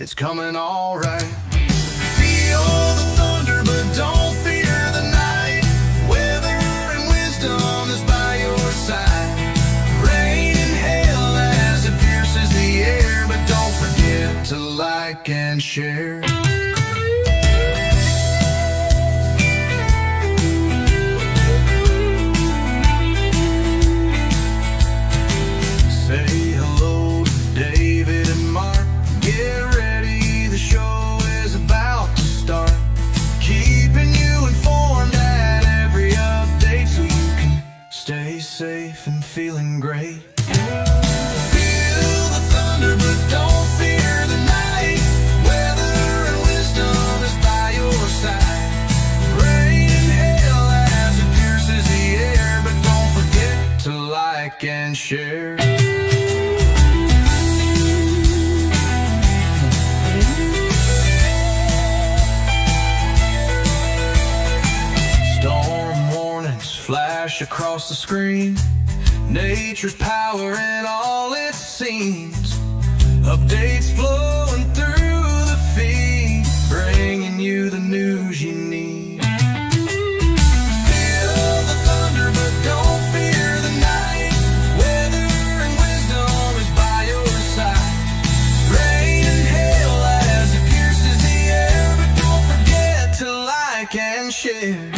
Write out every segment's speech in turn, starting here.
it's coming all right. Feel the thunder, but don't fear the night. Weather and wisdom is by your side. Rain and hail as it pierces the air, but don't forget to like and share. Say hello to David and Mark. Get ready, the show is about to start. Keeping you informed at every update so you can stay safe and feeling great. Feel the thunder, but don't fear the night. Weather and wisdom is by your side. Rain and hail as it pierces the air, but don't forget to like and share. Flash across the screen, nature's power in all it seems. Updates flowing through the feed, bringing you the news you need. Feel the thunder, but don't fear the night. Weather and wisdom is by your side. Rain and hail as it pierces the air, but don't forget to like and share.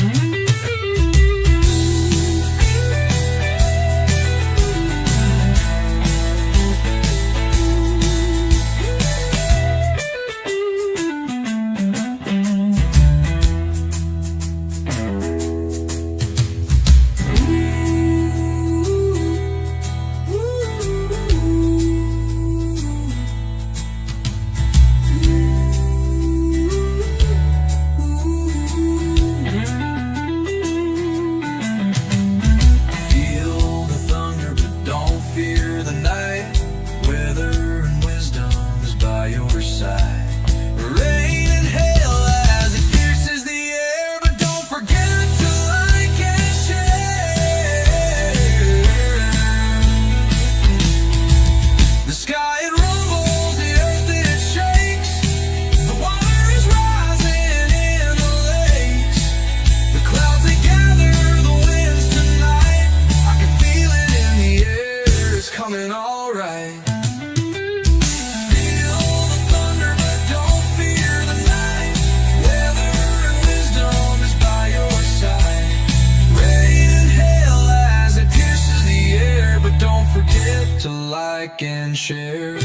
And share.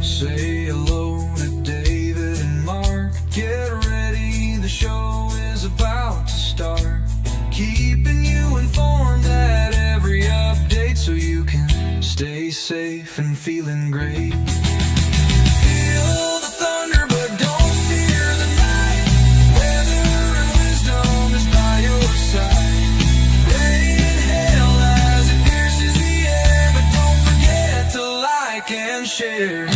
Say hello to David and Mark. Get ready, the show is about to start. Keeping you informed at every update so you can stay safe and feeling great. Feel the thunder, but don't fear the night. Weather and wisdom is by your side. And share.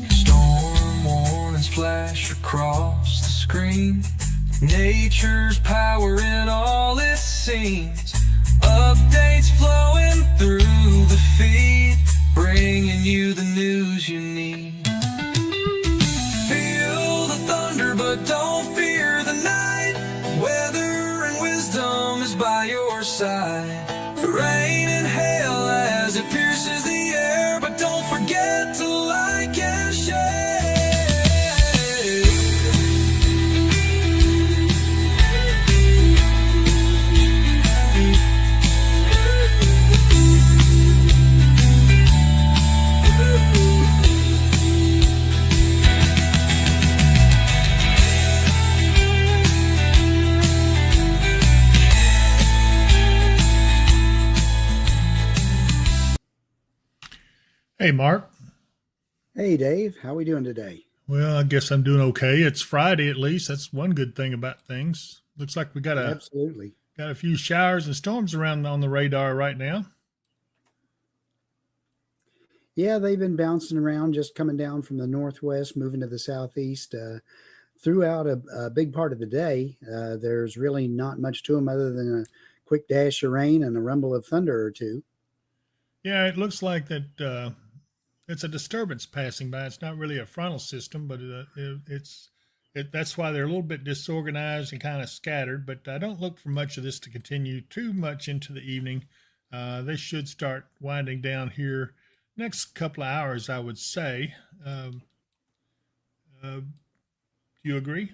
Storm warnings flash across the screen. Nature's power in all it seems. Updates flowing through the feed, bringing you the news you need. Feel the thunder, but don't fear the night. Weather and wisdom is by your side. Rain and hail as it pierces the air, but don't forget to like and share. Hey, Mark. Hey, Dave. How are we doing today? Well, I guess I'm doing okay. It's Friday at least. That's one good thing about things. Looks like we got a few showers and storms around on the radar right now. Yeah, they've been bouncing around, just coming down from the northwest, moving to the southeast. Throughout a big part of the day, there's really not much to them other than a quick dash of rain and a rumble of thunder or two. Yeah, it looks like that it's a disturbance passing by. It's not really a frontal system, but that's why they're a little bit disorganized and kind of scattered. But I don't look for much of this to continue too much into the evening. They should start winding down here next couple of hours, I would say. Do you agree?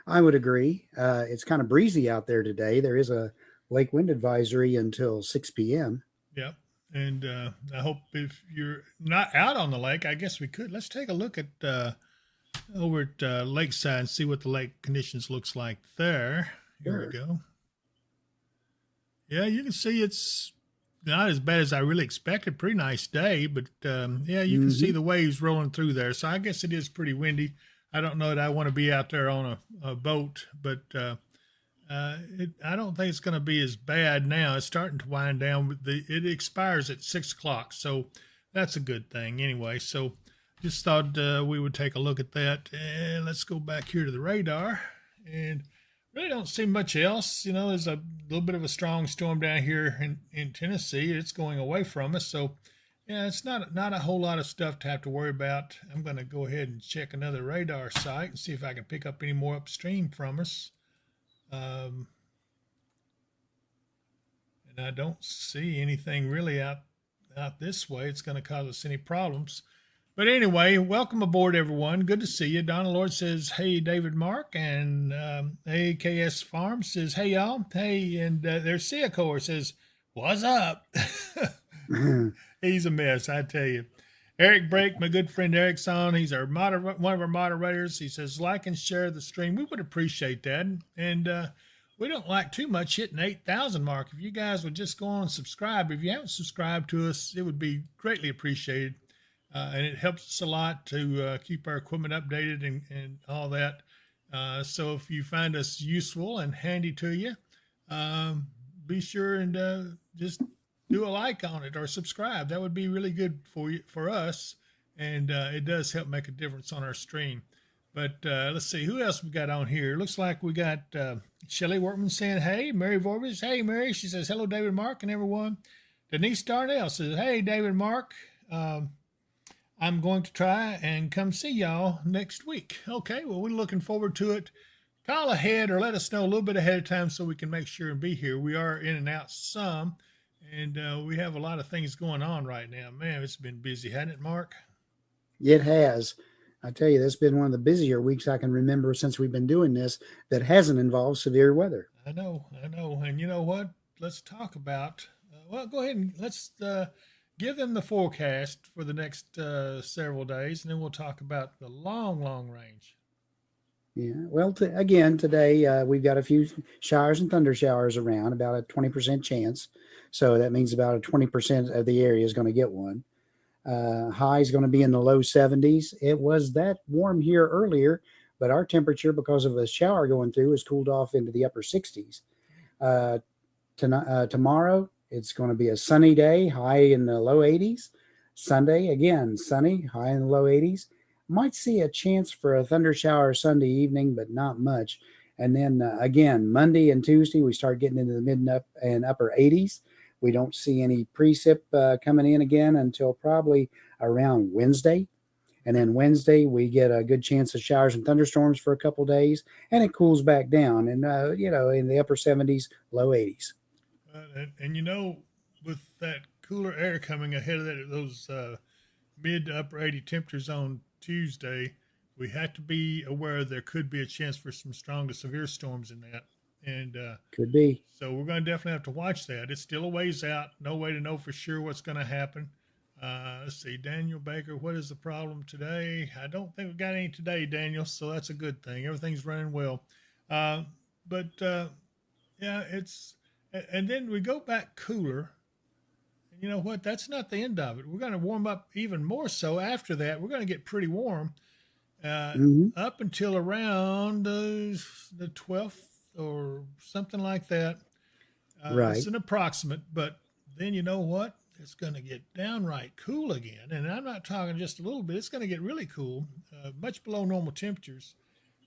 I would agree. It's kind of breezy out there today. There is a lake wind advisory until 6 p.m. Yep. And I hope if you're not out on the lake, I guess we could. Let's take a look at over at Lakeside and see what the lake conditions looks like there. Here Sure. we go. Yeah, you can see it's not as bad as I really expected. Pretty nice day, but yeah, you can see Hmm. the waves rolling through there. So I guess it is pretty windy. I don't know that I want to be out there on a boat, but I don't think it's going to be as bad now. It's starting to wind down. It expires at 6 o'clock, so that's a good thing anyway. So just thought we would take a look at that. And let's go back here to the radar. And really don't see much else. You know, there's a little bit of a strong storm down here in Tennessee. It's going away from us. So yeah, it's not a whole lot of stuff to have to worry about. I'm going to go ahead and check another radar site and see if I can pick up any more upstream from us. Um, and I don't see anything really out this way. It's going to cause us any problems. But anyway, welcome aboard, everyone. Good to see you. Donna Lord says, "Hey, David Mark," and AKS Farm says, "Hey, y'all." Hey, and there's Seacor says, "What's up?" He's a mess, I tell you. Eric Brake, my good friend Eric's on. He's our one of our moderators. He says, "Like and share the stream." We would appreciate that. And we don't like too much hitting 8,000 mark. If you guys would just go on and subscribe. If you haven't subscribed to us, it would be greatly appreciated. And it helps us a lot to keep our equipment updated and all that. So if you find us useful and handy to you, be sure and just do a like on it or subscribe. That would be really good for us, and it does help make a difference on our stream. But let's see who else we got on here. Looks like we got Shelly Workman saying, "Hey." Mary Vorvis, "Hey, Mary." She says, "Hello, David, Mark, and everyone." Denise Darnell says, "Hey, David, Mark. I'm going to try and come see y'all next week." Okay, well, we're looking forward to it. Call ahead or let us know a little bit ahead of time so we can make sure and be here. We are in and out some, and we have a lot of things going on right now. Man, it's been busy, hasn't it, Mark? It has. I tell you, this has been one of the busier weeks I can remember since we've been doing this that hasn't involved severe weather. I know. And you know what? Let's talk about, well, go ahead and let's give them the forecast for the next several days, and then we'll talk about the long range. Yeah. Well, again, today we've got a few showers and thunder showers around, about a 20% chance. So that means about a 20% of the area is going to get one. High is going to be in the low 70s. It was that warm here earlier, but our temperature, because of a shower going through, has cooled off into the upper 60s. Tomorrow, it's going to be a sunny day, high in the low 80s. Sunday, again, sunny, high in the low 80s. Might see a chance for a thunder shower Sunday evening, but not much. And then again, Monday and Tuesday, we start getting into the mid and upper 80s. We don't see any precip coming in again until probably around Wednesday. And then Wednesday, we get a good chance of showers and thunderstorms for a couple days, and it cools back down. And, in the upper 70s, low 80s. And you know, with that cooler air coming ahead of those mid to upper 80 temperatures on Tuesday, we have to be aware there could be a chance for some strong to severe storms in that. And could be. So we're going to definitely have to watch that. It's still a ways out. No way to know for sure what's going to happen. Let's see. Daniel Baker, what is the problem today? I don't think we've got any today, Daniel, so that's a good thing. Everything's running well. But yeah, it's, and then we go back cooler. And you know what? That's not the end of it. We're going to warm up even more so after that. We're going to get pretty warm up until around the 12th or something like that. Right. It's an approximate, but then you know what? it's going to get downright cool again. And I'm not talking just a little bit. It's going to get really cool, much below normal temperatures.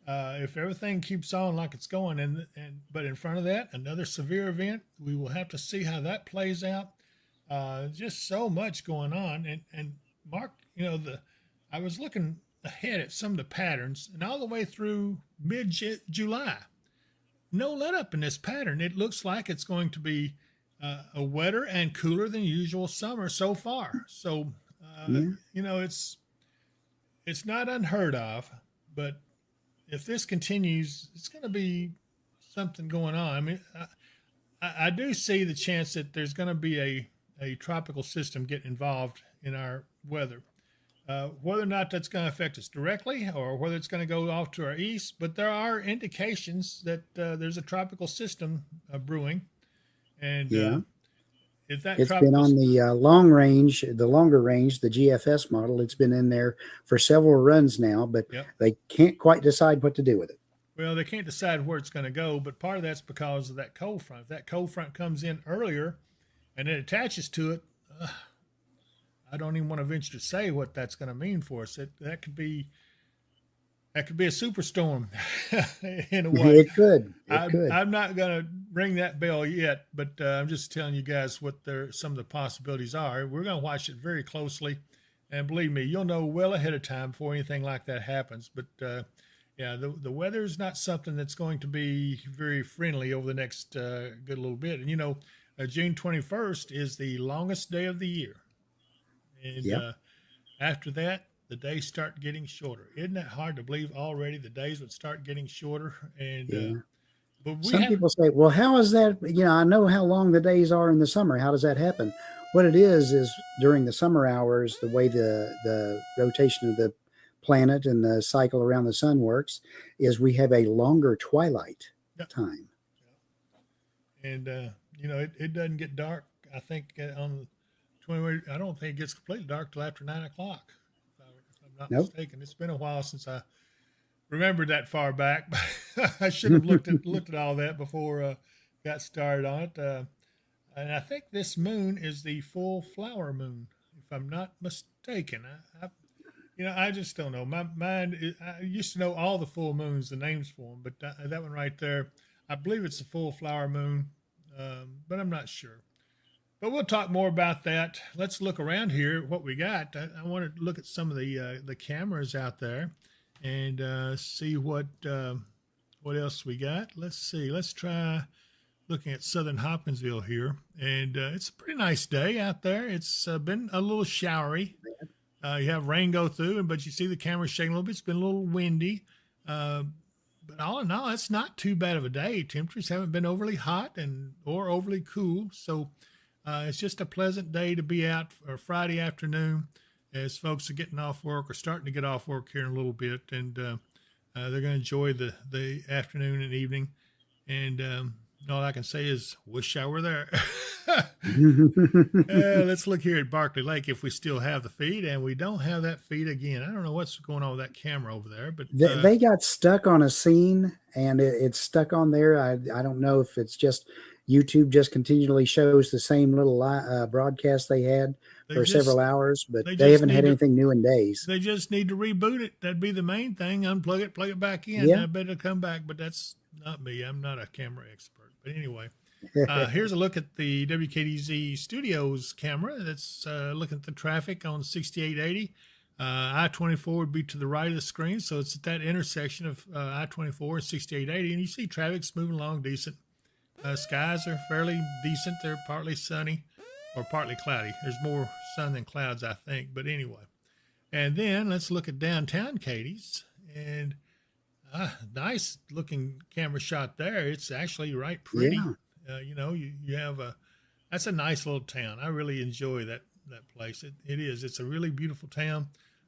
If everything keeps on like it's going, but in front of that, another severe event. We will have to see how that plays out. Just so much going on. And Mark, I was looking ahead at some of the patterns, and all the way through mid-July, no let up in this pattern. It looks like it's going to be a wetter and cooler than usual summer so far. So, it's not unheard of, but if this continues, it's going to be something going on. I mean, I do see the chance that there's going to be a tropical system get involved in our weather. Whether or not that's going to affect us directly or whether it's going to go off to our east, but there are indications that there's a tropical system brewing. And if that it's been on the longer range, the GFS model. It's been in there for several runs now, but they can't quite decide what to do with it. Well, they can't decide where it's going to go, but part of that's because of that cold front. If that cold front comes in earlier and it attaches to it, I don't even want to venture to say what that's going to mean for us. That could be a superstorm in a way. It could. I'm not going to ring that bell yet, but I'm just telling you guys what some of the possibilities are. We're going to watch it very closely, and believe me, you'll know well ahead of time before anything like that happens. But the weather is not something that's going to be very friendly over the next good little bit. And June 21st is the longest day of the year, and after that, the days start getting shorter. Isn't that hard to believe already? The days would start getting shorter. And but some people say, well, how is that? I know how long the days are in the summer. How does that happen? What it is during the summer hours, the way the rotation of the planet and the cycle around the sun works is we have a longer twilight time. And, it doesn't get dark, I think, on the 20th. I don't think it gets completely dark till after 9 o'clock. Not mistaken. It's been a while since I remembered that far back. I should have looked at all that before got started on it. And I think this moon is the full flower moon, if I'm not mistaken. I just don't know. My mind, I used to know all the full moons, the names for them, but that one right there, I believe it's the full flower moon, but I'm not sure. But we'll talk more about that. Let's look around here at what we got. I want to look at some of the cameras out there and see what else we got. Let's see. Let's try looking at southern Hopkinsville here. And it's a pretty nice day out there. It's been a little showery. You have rain go through, but you see the camera shaking a little bit. It's been a little windy. But all in all, it's not too bad of a day. Temperatures haven't been overly hot or overly cool. So it's just a pleasant day to be out for Friday afternoon as folks are getting off work or starting to get off work here in a little bit. And they're going to enjoy the afternoon and evening. And all I can say is wish I were there. Let's look here at Barkley Lake if we still have the feed. And we don't have that feed again. I don't know what's going on with that camera over there. But they got stuck on a scene and it's stuck on there. I don't know if it's just YouTube just continually shows the same little broadcast they had for several hours, but they haven't had anything new in days. They just need to reboot it. That'd be the main thing. Unplug it, plug it back in. I bet it'll come back, but that's not me. I'm not a camera expert. But anyway, here's a look at the WKDZ Studios camera. That's looking at the traffic on 6880. I-24 would be to the right of the screen, so it's at that intersection of I-24 and 6880, and you see traffic's moving along decent. Skies are fairly decent. They're partly sunny or partly cloudy. There's more sun than clouds, I think. But anyway, and then let's look at downtown Katie's, and nice looking camera shot there. It's actually right pretty. Yeah. You have that's a nice little town. I really enjoy that place. It is. It's a really beautiful town.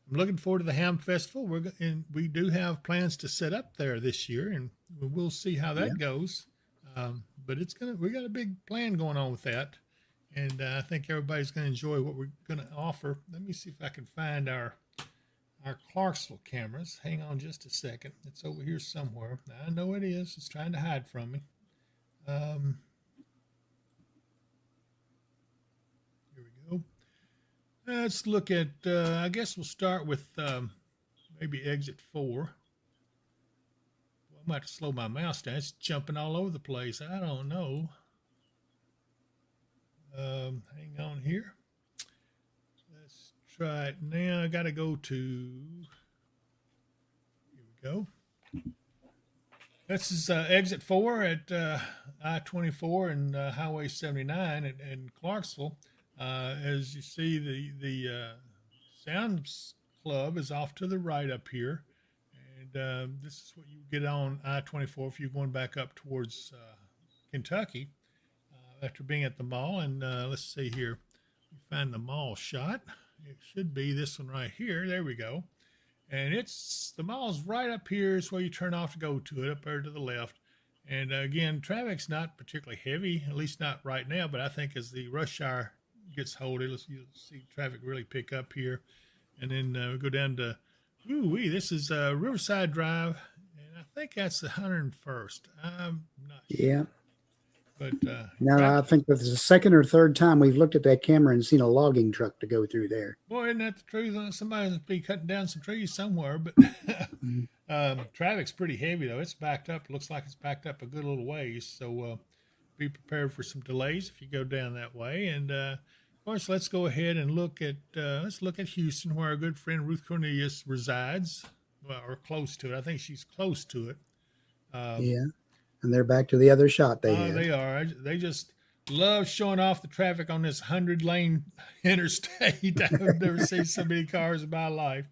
I'm looking forward to the Ham Festival. We do have plans to set up there this year, and we'll see how that goes. But we got a big plan going on with that. And I think everybody's going to enjoy what we're going to offer. Let me see if I can find our Clarksville cameras. Hang on just a second. It's over here somewhere. I know it is. It's trying to hide from me. Here we go. Let's look at, I guess we'll start with maybe exit 4. Well, I might have to slow my mouse down. It's jumping all over the place. I don't know. Hang on here. Let's try it now. I got to go to, here we go. This is exit 4 at I-24 and Highway 79 in Clarksville. As you see, the Sounds Club is off to the right up here. And this is what you get on I-24 if you're going back up towards Kentucky after being at the mall. And let's see here. You find the mall shot. It should be this one right here. There we go. And the mall's right up here is where you turn off to go to it, up there to the left. And again, traffic's not particularly heavy, at least not right now, but I think as the rush hour gets hold, you'll see traffic really pick up here. And then we go down to, this is Riverside Drive, and I think that's the 101st. I'm not sure. Yeah. But now I think that's the second or third time we've looked at that camera and seen a logging truck to go through there. Boy, isn't that the truth? Somebody must be cutting down some trees somewhere. But traffic's pretty heavy, though. It's backed up. Looks like it's backed up a good little ways. So be prepared for some delays if you go down that way. And of course, let's go ahead and look at Houston, where our good friend Ruth Cornelius resides, well, or close to it. I think she's close to it. Yeah. And they're back to the other shot they had. They are. They just love showing off the traffic on this 100-lane interstate. I've never seen so many cars in my life.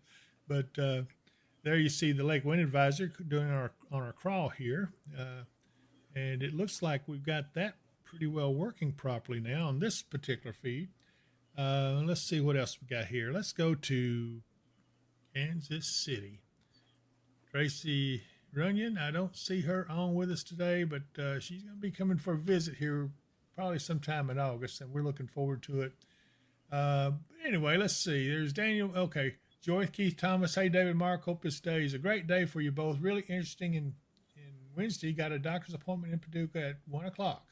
But there you see the Lake Wind Advisor doing on our crawl here. And it looks like we've got that pretty well working properly now on this particular feed. Let's see what else we got here. Let's go to Kansas City. Tracy Runyon, I don't see her on with us today, but she's going to be coming for a visit here probably sometime in August, and we're looking forward to it. Anyway, let's see. There's Daniel. Okay. Joy, Keith Thomas. Hey, David, Mark. Hope this day is a great day for you both. Really interesting. And Wednesday, got a doctor's appointment in Paducah at 1 o'clock.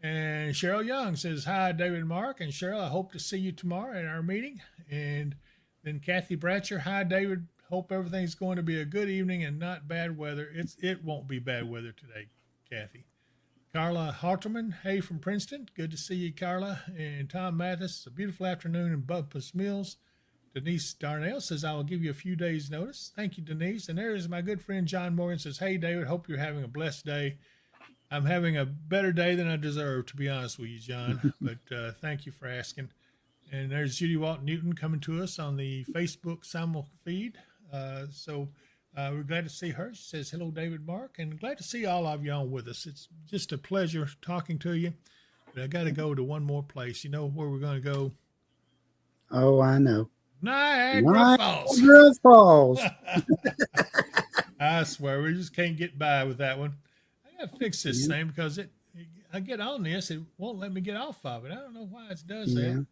And Cheryl Young says, hi, David and Mark. And Cheryl, I hope to see you tomorrow at our meeting. And then Kathy Bratcher, hi, David. Hope everything's going to be a good evening and not bad weather. It won't be bad weather today, Kathy. Carla Hartman, hey, from Princeton. Good to see you, Carla. And Tom Mathis, it's a beautiful afternoon in Bumpus Mills. Denise Darnell says, I will give you a few days' notice. Thank you, Denise. And there's my good friend John Morgan says, hey, David, hope you're having a blessed day. I'm having a better day than I deserve, to be honest with you, John. But thank you for asking. And there's Judy Walton Newton coming to us on the Facebook simul feed. So we're glad to see her. She says, hello, David, Mark, and glad to see all of you on with us. It's just a pleasure talking to you. But I got to go to one more place. You know where we're going to go? Oh, I know. Niagara Falls. Niagara Falls. I swear, we just can't get by with that one. I got to fix this thing because I get on this, it won't let me get off of it. I don't know why it does that.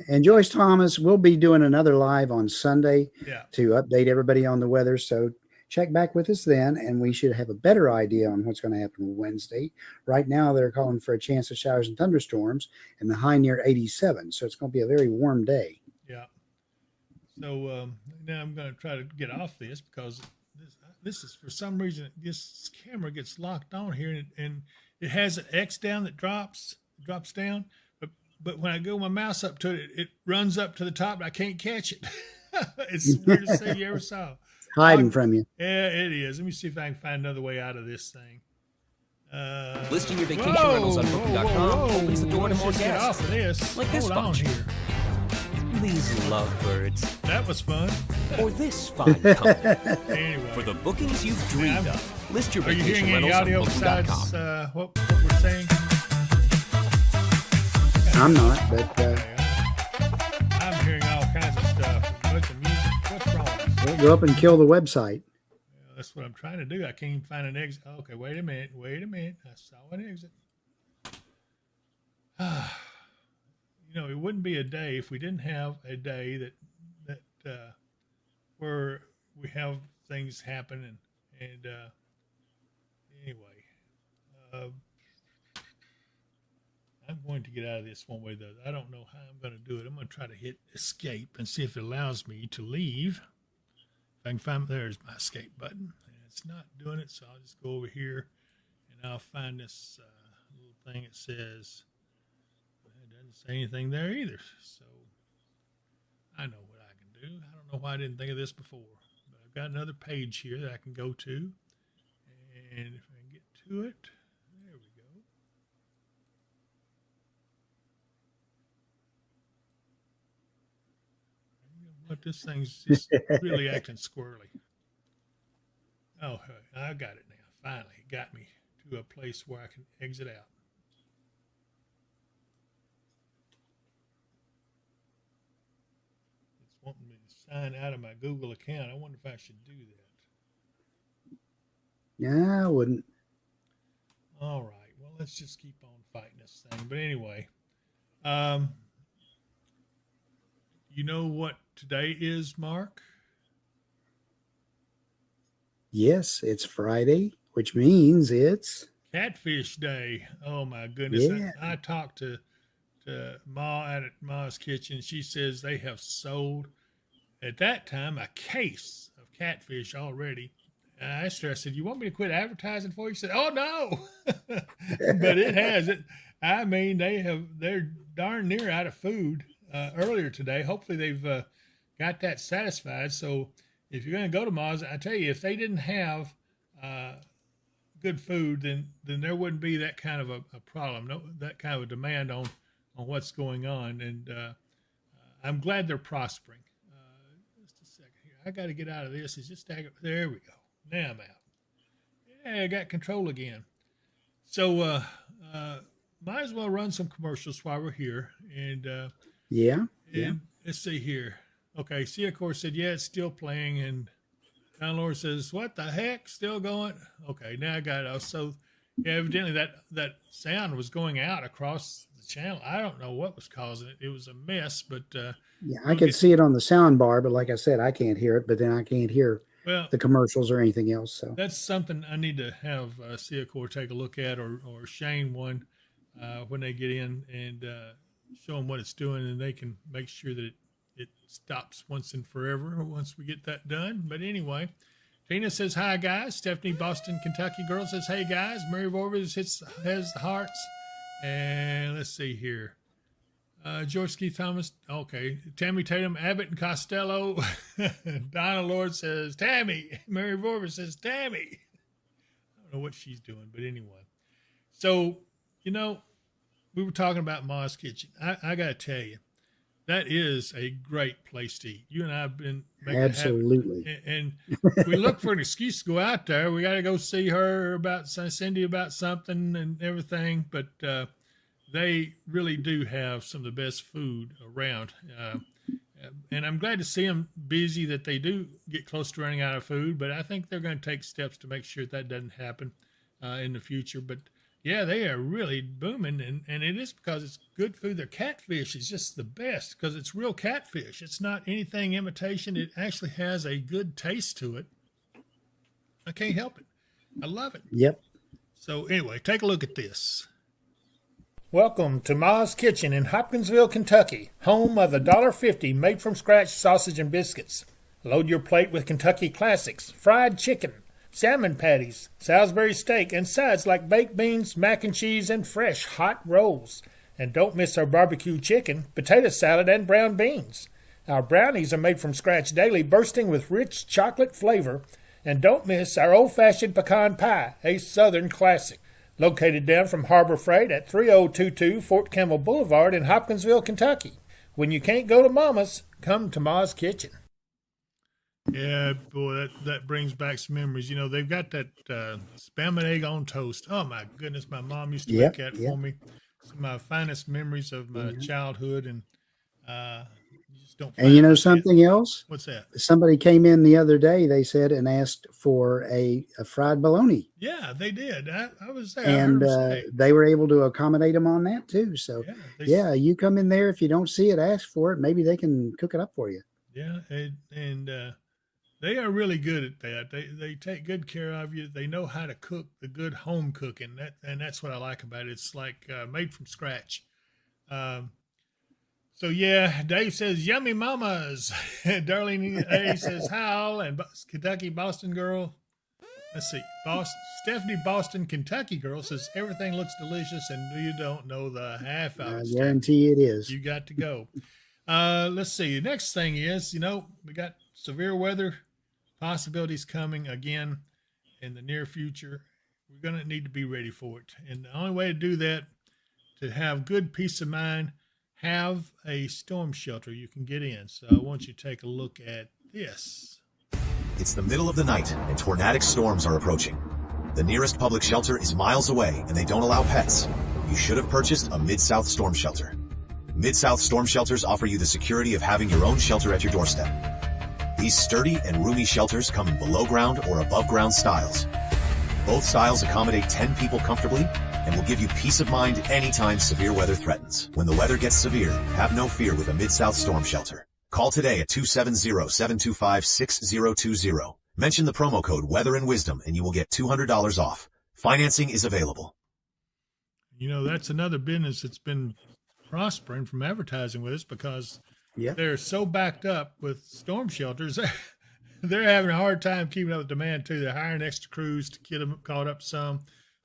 And Joyce Thomas will be doing another live on Sunday to update everybody on the weather. So check back with us then, and we should have a better idea on what's going to happen Wednesday. Right now, they're calling for a chance of showers and thunderstorms, and the high near 87. So it's going to be a very warm day. Yeah. So now I'm going to try to get off this because this is, for some reason, this camera gets locked on here, and it has an X down that drops down. But when I go my mouse up to it, it runs up to the top, and I can't catch it. It's the weirdest thing you ever saw. It's hiding from you. Yeah, it is. Let me see if I can find another way out of this thing. Listing your vacation rentals on Booking.com opens the door to more Let's get off guests. of this. Like this Hold on bunch. here. These lovebirds. That was fun. Or this fine company. Anyway. For the bookings you've dreamed of, list your Are you vacation hearing any rentals audio on besides Booking.com. what we're saying? I'm not, but I'm hearing all kinds of stuff. A bunch of music. What's wrong? we'll go up and kill the website. Yeah, that's what I'm trying to do. I can't even find an exit. Okay, wait a minute. I saw an exit. You know, it wouldn't be a day if we didn't have a day that where we have things happen and anyway, I'm I'm going to get out of this one way or the other. I don't know how I'm going to do it. I'm going to try to hit escape and see if it allows me to leave. If I can find, there's my escape button. And it's not doing it, so I'll just go over here and I'll find this little thing that says, it doesn't say anything there either. So I know what I can do. I don't know why I didn't think of this before. But I've got another page here that I can go to. And if I can get to it, there we go. But this thing's just really acting squirrely. Oh, I got it now. Finally, it got me to a place where I can exit out. It's wanting me to sign out of my Google account. I wonder if I should do that. Yeah, I wouldn't. All right. Well, let's just keep on fighting this thing. But anyway, you know what today is, Mark? Yes, it's Friday, which means it's Catfish Day. Oh my goodness. Yeah. I talked to Ma at Ma's Kitchen. She says they have sold at that time a case of catfish already. And I asked her, I said, you want me to quit advertising for you? She said, oh no. But it has it. I mean, they're darn near out of food earlier today. Hopefully they've got that satisfied. So if you're going to go to Ma's, I tell you, if they didn't have good food, then there wouldn't be that kind of a problem, no, that kind of a demand on what's going on. And I'm glad they're prospering. Just a second here. I got to get out of this. It's just there we go. Now I'm out. Yeah, I got control again. So might as well run some commercials while we're here. And yeah. Let's see here. Okay, C, of course, said, yeah, it's still playing. And Don Lord says, what the heck? Still going? Okay, now I got it. So, yeah, evidently that sound was going out across the channel. I don't know what was causing it. It was a mess, but... yeah, I could see it on the sound bar, but like I said, I can't hear it, but then I can't hear the commercials or anything else. So that's something I need to have Ciacor take a look at, or Shane one when they get in and show them what it's doing, and they can make sure that it stops once and forever once we get that done. But anyway, Tina says, hi, guys. Stephanie, Boston, Kentucky girl says, hey, guys. Mary Vorvis has the hearts. And let's see here. George Keith Thomas. Okay. Tammy Tatum, Abbott, and Costello. Donna Lord says, Tammy. Mary Vorvis says, Tammy. I don't know what she's doing, but anyway. So, we were talking about Ma's Kitchen. I got to tell you, that is a great place to eat. You and I have been making absolutely. It happen. And we look for an excuse to go out there. We got to go see her about Cindy about something and everything. But they really do have some of the best food around. And I'm glad to see them busy, that they do get close to running out of food. But I think they're going to take steps to make sure that doesn't happen in the future. But yeah, they are really booming, and it is because it's good food. Their catfish is just the best because it's real catfish. It's not anything imitation. It actually has a good taste to it. I can't help it. I love it. Yep. So anyway, take a look at this. Welcome to Ma's Kitchen in Hopkinsville, Kentucky, home of the $1.50 made-from-scratch sausage and biscuits. Load your plate with Kentucky classics, fried chicken, salmon patties, Salisbury steak, and sides like baked beans, mac and cheese, and fresh hot rolls. And don't miss our barbecue chicken, potato salad, and brown beans. Our brownies are made from scratch daily, bursting with rich chocolate flavor. And don't miss our old-fashioned pecan pie, a Southern classic. Located down from Harbor Freight at 3022 Fort Campbell Boulevard in Hopkinsville, Kentucky. When you can't go to Mama's, come to Ma's Kitchen. Yeah, boy, that brings back some memories. They've got that spam and egg on toast. Oh, my goodness, my mom used to make that for me. Some of my finest memories of my childhood, and you just don't. And something else? What's that? Somebody came in the other day, they said, and asked for a fried bologna. Yeah, they did. I was there. And they were able to accommodate them on that, too. So, yeah, you come in there. If you don't see it, ask for it. Maybe they can cook it up for you. Yeah, and they are really good at that. They take good care of you. They know how to cook the good home cooking. And that's what I like about it. It's like made from scratch. So yeah, Dave says yummy mamas. Darlene A says Howell and Kentucky Boston girl. Let's see, Stephanie Boston Kentucky girl says everything looks delicious and you don't know the half of it. I guarantee it is. You got to go. Let's see. The next thing is, we got severe weather possibilities coming again in the near future. We're going to need to be ready for it. And the only way to do that, to have good peace of mind, have a storm shelter you can get in. So I want you to take a look at this. It's the middle of the night and tornadic storms are approaching. The nearest public shelter is miles away and they don't allow pets. You should have purchased a Mid-South storm shelter. Mid-South storm shelters offer you the security of having your own shelter at your doorstep. These sturdy and roomy shelters come in below ground or above ground styles. Both styles accommodate 10 people comfortably and will give you peace of mind anytime severe weather threatens. When the weather gets severe, have no fear with a Mid-South storm shelter. Call today at 270-725-6020. Mention the promo code Weather and Wisdom and you will get $200 off. Financing is available. That's another business that's been prospering from advertising with us because they're so backed up with storm shelters. They're having a hard time keeping up with demand too. They're hiring extra crews to get them caught up some.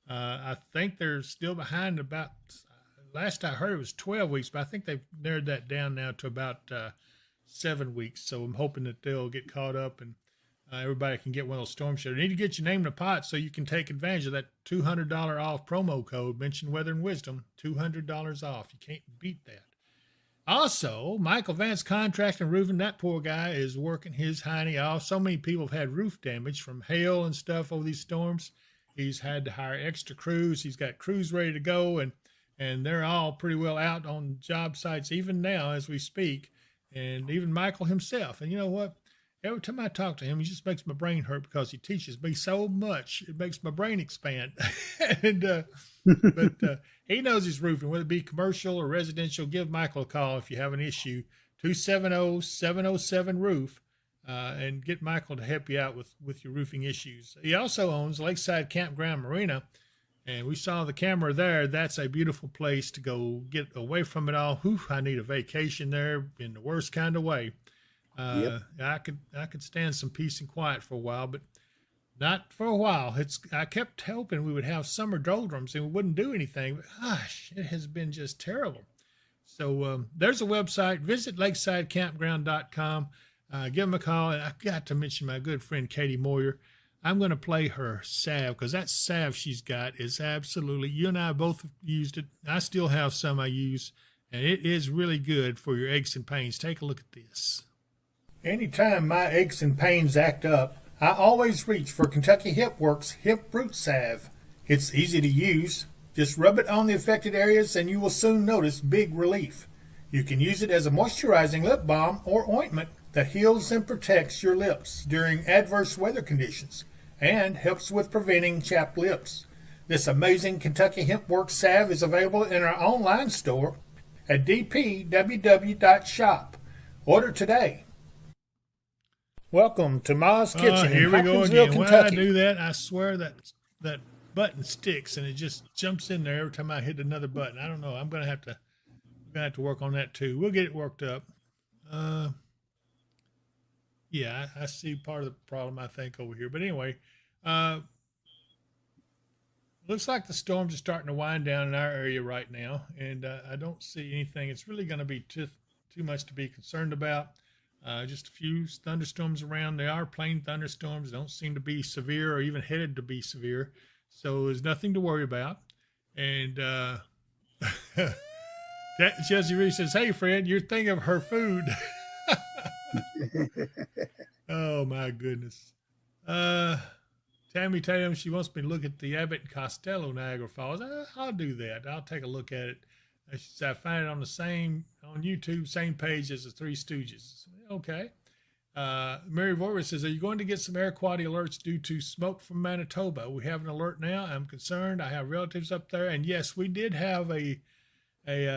I think they're still behind about, last I heard it was 12 weeks, but I think they've narrowed that down now to about 7 weeks. So I'm hoping that they'll get caught up and everybody can get one of those storm shelters. You need to get your name in the pot so you can take advantage of that $200 off promo code. Mention Weather and Wisdom, $200 off. You can't beat that. Also, Michael Vance Contracting and Roofing, that poor guy is working his hiney off. So many people have had roof damage from hail and stuff over these storms. He's had to hire extra crews. He's got crews ready to go, and they're all pretty well out on job sites even now as we speak, and even Michael himself. And you know what? Every time I talk to him, he just makes my brain hurt because he teaches me so much. It makes my brain expand. But he knows his roofing, whether it be commercial or residential. Give Michael a call if you have an issue, 270-707-ROOF, and get Michael to help you out with your roofing issues. He also owns Lakeside Campground Marina, and we saw the camera there. That's a beautiful place to go get away from it all. Whew, I need a vacation there in the worst kind of way. I could stand some peace and quiet for a while, but not for a while. I kept hoping we would have summer doldrums and we wouldn't do anything, but gosh, it has been just terrible. So there's a website. Visit lakesidecampground.com. Give them a call. And I've got to mention my good friend Katie Moyer. I'm going to play her salve because that salve she's got is absolutely, you and I both have used it. I still have some I use, and it is really good for your aches and pains. Take a look at this. Anytime my aches and pains act up, I always reach for Kentucky Hip Works Hip Root Salve. It's easy to use. Just rub it on the affected areas and you will soon notice big relief. You can use it as a moisturizing lip balm or ointment that heals and protects your lips during adverse weather conditions and helps with preventing chapped lips. This amazing Kentucky Hemp Works salve is available in our online store at dpww.shop. Order today. Welcome to Ma's Kitchen Here in we go Hopkinsville, again. When I Kentucky. do that, I swear that button sticks and it just jumps in there every time I hit another button. I don't know. I'm gonna have to work on that too. We'll get it worked up. Yeah, I see part of the problem I think over here. But anyway, looks like the storms are starting to wind down in our area right now, and I don't see anything. It's really going to be too much to be concerned about. Just a few thunderstorms around. They are plain thunderstorms. Don't seem to be severe or even headed to be severe. So there's nothing to worry about. And Chelsea Reed says, "Hey, Fred, you're thinking of her food." Oh, my goodness. Tammy Tatum, she wants me to look at the Abbott and Costello Niagara Falls. I'll do that. I'll take a look at it. She said, I find it on YouTube, same page as the Three Stooges. Okay. Mary Vorwitz says, are you going to get some air quality alerts due to smoke from Manitoba? We have an alert now. I'm concerned. I have relatives up there. And yes, we did have a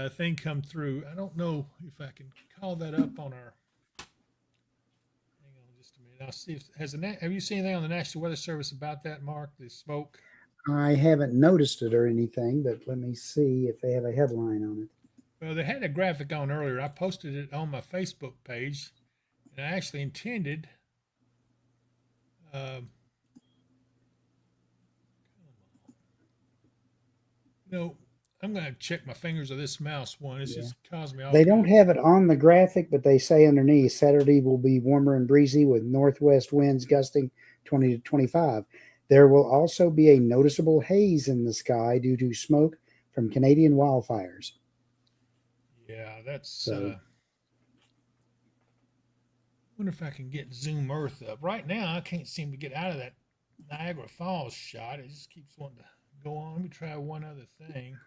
thing come through. I don't know if I can call that up on our, hang on just a minute. I'll see if, have you seen anything on the National Weather Service about that, Mark, the smoke? I haven't noticed it or anything, but let me see if they have a headline on it. Well, they had a graphic on earlier. I posted it on my Facebook page, and I actually intended. Um, I'm going to check my fingers of this mouse one. It's Yeah. just caused me all They don't kinds. have it on the graphic, but they say underneath Saturday will be warmer and breezy with northwest winds gusting 20 to 25. There will also be a noticeable haze in the sky due to smoke from Canadian wildfires. Yeah, that's. So, Wonder if I can get Zoom Earth up. Right now, I can't seem to get out of that Niagara Falls shot. It just keeps wanting to go on. Let me try one other thing.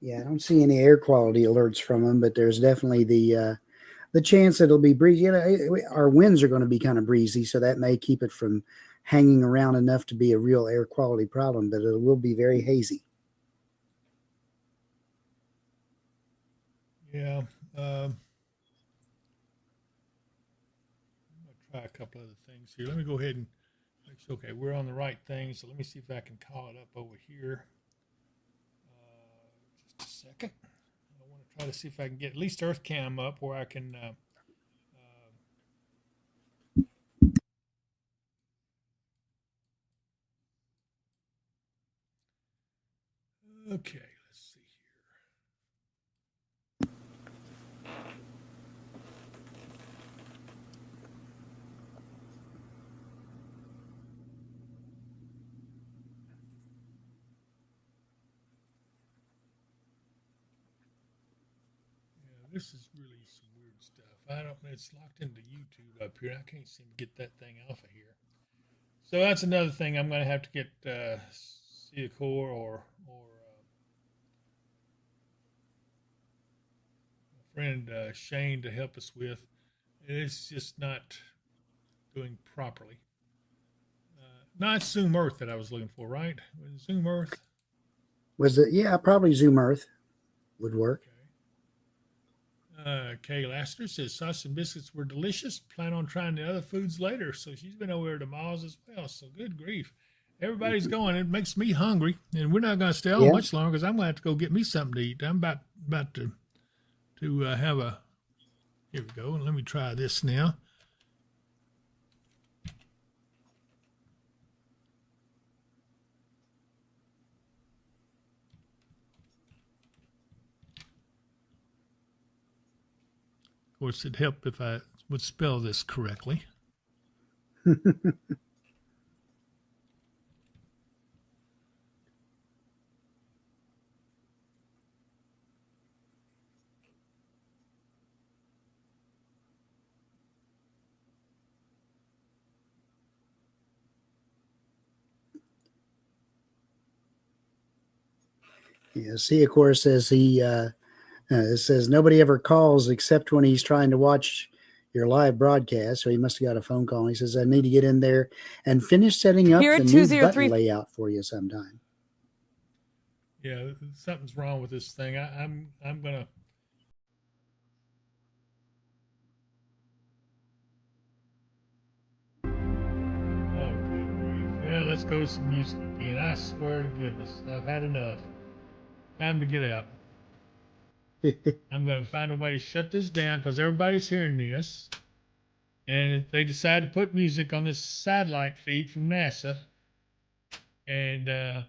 yeah, I don't see any air quality alerts from them, but there's definitely the chance it'll be breezy. Our winds are going to be kind of breezy, so that may keep it from hanging around enough to be a real air quality problem, but it will be very hazy. Yeah. I'm going to try a couple other things here. Let me go ahead and make sure. Okay, we're on the right thing. So let me see if I can call it up over here. Just a second. I want to try to see if I can get at least EarthCam up where I can. Okay, let's see here. This is really some weird stuff. I don't. It's locked into YouTube up here. I can't seem to get that thing off of here. So that's another thing I'm going to have to get Seacore or my friend Shane to help us with. It's just not doing properly. Not Zoom Earth that I was looking for, right? Zoom Earth. Was it? Yeah, probably Zoom Earth would work. Kay Laster says sausage and biscuits were delicious. Plan on trying the other foods later. So she's been over there to Miles as well. So good grief. Everybody's going. It makes me hungry. And we're not going to stay on much longer because I'm going to have to go get me something to eat. I'm about to have a, here we go. Let me try this now. Of course, it'd help if I would spell this correctly. Yeah, Seacore says it says nobody ever calls except when he's trying to watch your live broadcast. So he must have got a phone call. He says, I need to get in there and finish setting up Here the at new 203 button layout for you sometime. Yeah, something's wrong with this thing. I'm gonna. Oh, good grief. Yeah, let's go with some music again. I swear to goodness, I've had enough. Time to get out. I'm going to find a way to shut this down because everybody's hearing this. And they decide to put music on this satellite feed from NASA. And it's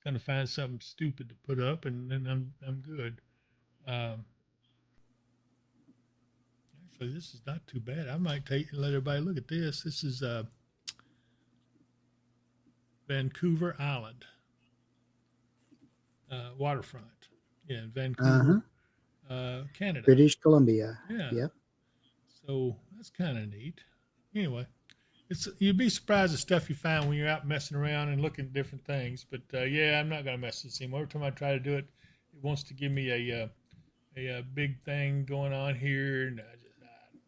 going to find something stupid to put up, and then I'm good. Actually, this is not too bad. I might let everybody look at this. This is Vancouver Island. Waterfront. Yeah, Vancouver, Canada. British Columbia. Yeah. Yep. So that's kind of neat. Anyway, you'd be surprised the stuff you find when you're out messing around and looking at different things. But yeah, I'm not going to mess with this anymore. Every time I try to do it, it wants to give me a big thing going on here, and I don't know.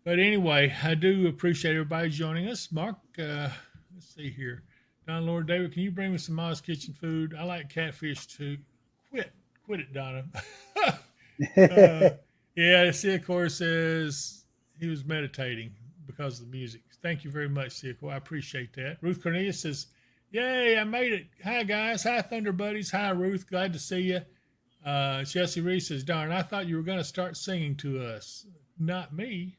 But anyway, I do appreciate everybody joining us. Mark, let's see here. Donna Lord David, can you bring me some Ma's Kitchen food? I like catfish too. Quit it, Donna. Yeah, Seacor says he was meditating because of the music. Thank you very much, Seacor. I appreciate that. Ruth Cornelius says, Yay, I made it. Hi, guys. Hi, Thunder Buddies. Hi, Ruth. Glad to see you. Chelsea Reese says, darn, I thought you were going to start singing to us. Not me.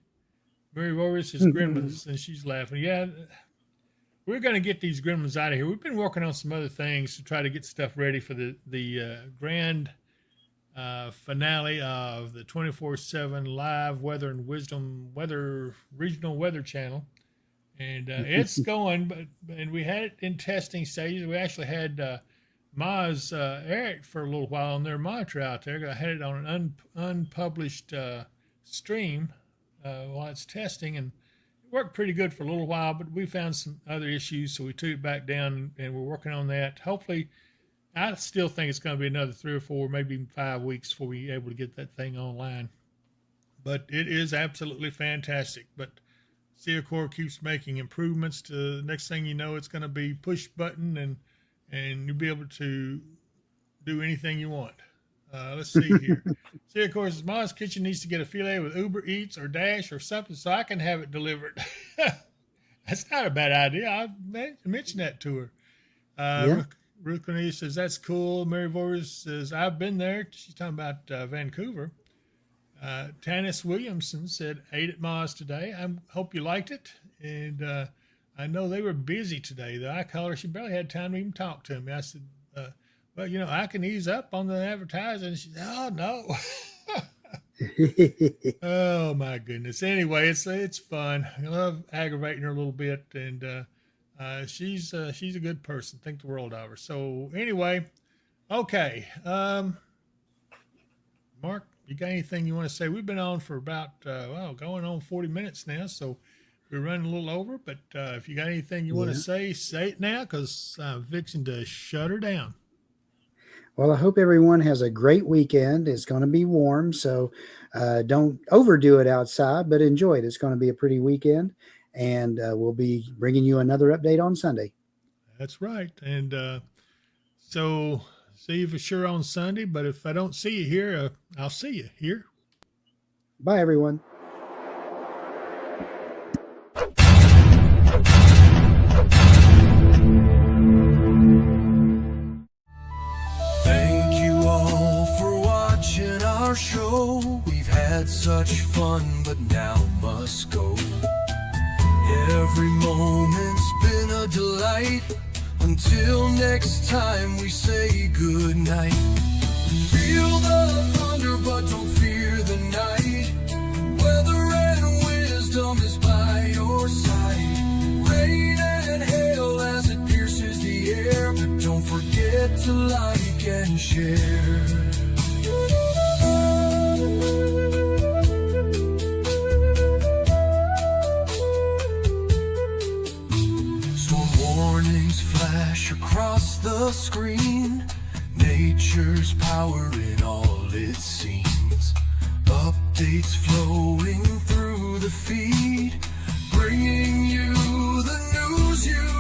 Mary Warris says, Gremlins, and she's laughing. Yeah, we're going to get these Gremlins out of here. We've been working on some other things to try to get stuff ready for the grand finale of the 24/7 live weather and wisdom regional weather channel. And it's going, and we had it in testing stages. We actually had Ma's Eric for a little while on their monitor out there. I had it on an unpublished stream while it's testing, and it worked pretty good for a little while, but we found some other issues, so we took it back down, and we're working on that. Hopefully, I still think it's going to be another 3 or 4, maybe even 5 weeks before we're able to get that thing online. But it is absolutely fantastic. But Corps keeps making improvements. To the next thing you know, it's going to be push button, and you'll be able to do anything you want. Let's see here. Corps says, Ma's Kitchen needs to get affiliated with Uber Eats or Dash or something so I can have it delivered. That's not a bad idea. I mentioned that to her. Yeah. Ruth Cornelius says, that's cool. Mary Voorhees says, I've been there. She's talking about Vancouver. Tanis Williamson said, ate at Ma's today. I hope you liked it. And I know they were busy today, though. I called her. She barely had time to even talk to me. I said, well, you know, I can ease up on the advertising. And she said, oh, no. Oh, my goodness. Anyway, it's fun. I love aggravating her a little bit. And she's a good person. Think the world of her. So anyway, okay. Mark, you got anything you want to say? We've been on for about, going on 40 minutes now, so we're running a little over. But if you got anything you want to say it now, because I'm fixing to shut her down. Well, I hope everyone has a great weekend. It's going to be warm, so don't overdo it outside, but enjoy it. It's going to be a pretty weekend, and we'll be bringing you another update on Sunday. That's right. And so see you for sure on Sunday, but if I don't see you here, I'll see you here. Bye, everyone. Thank you all for watching our show. We've had such fun, but now must go. Every moment's been a delight. Until next time, we say good night. Feel the thunder, but don't fear the night. Weather and wisdom is by your side. Rain and hail as it pierces the air. But don't forget to like and share. Warnings flash across the screen. Nature's power in all it seems. Updates flowing through the feed, bringing you the news you